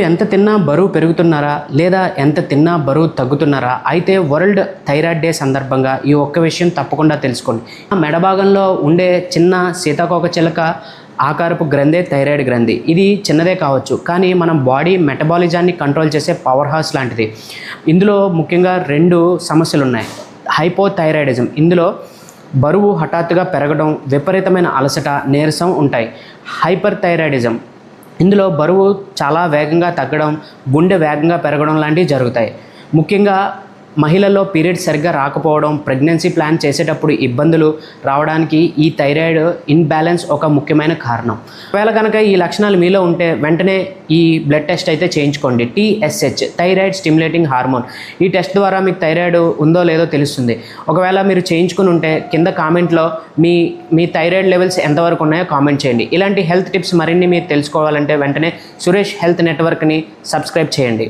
ఎంత తిన్నా బరువు పెరుగుతున్నారా లేదా ఎంత తిన్నా బరువు తగ్గుతున్నారా? అయితే వరల్డ్ థైరాయిడ్ డే సందర్భంగా ఈ ఒక్క విషయం తప్పకుండా తెలుసుకోండి. మెడ భాగంలో ఉండే చిన్న సీతాకోక చిలక ఆకారపు గ్రంథే థైరాయిడ్ గ్రంథి. ఇది చిన్నదే కావచ్చు, కానీ మనం బాడీ మెటబాలిజాన్ని కంట్రోల్ చేసే పవర్ హౌస్ లాంటిది. ఇందులో ముఖ్యంగా 2 సమస్యలు ఉన్నాయి. హైపోథైరాయిడిజం, ఇందులో బరువు హఠాత్తుగా పెరగడం, విపరీతమైన అలసట, నీరసం ఉంటాయి. హైపర్ థైరాయిడిజం, ఇందులో బరువు చాలా వేగంగా తగ్గడం, గుండె వేగంగా పెరగడం లాంటివి జరుగుతాయి. ముఖ్యంగా మహిళల్లో పీరియడ్స్ సరిగ్గా రాకపోవడం, ప్రెగ్నెన్సీ ప్లాన్ చేసేటప్పుడు ఇబ్బందులు రావడానికి ఈ థైరాయిడ్ ఇన్బ్యాలెన్స్ ఒక ముఖ్యమైన కారణం. ఒకవేళ కనుక ఈ లక్షణాలు మీలో ఉంటే వెంటనే ఈ బ్లడ్ టెస్ట్ అయితే చేయించుకోండి. TSH, thyroid stimulating hormone. ఈ టెస్ట్ ద్వారా మీకు థైరాయిడ్ ఉందో లేదో తెలుస్తుంది. ఒకవేళ మీరు చేయించుకుని ఉంటే కింద కామెంట్లో మీ థైరాయిడ్ లెవెల్స్ ఎంతవరకు ఉన్నాయో కామెంట్ చేయండి. ఇలాంటి హెల్త్ టిప్స్ మరిన్ని మీరు తెలుసుకోవాలంటే వెంటనే సురేష్ హెల్త్ నెట్వర్క్ని సబ్స్క్రైబ్ చేయండి.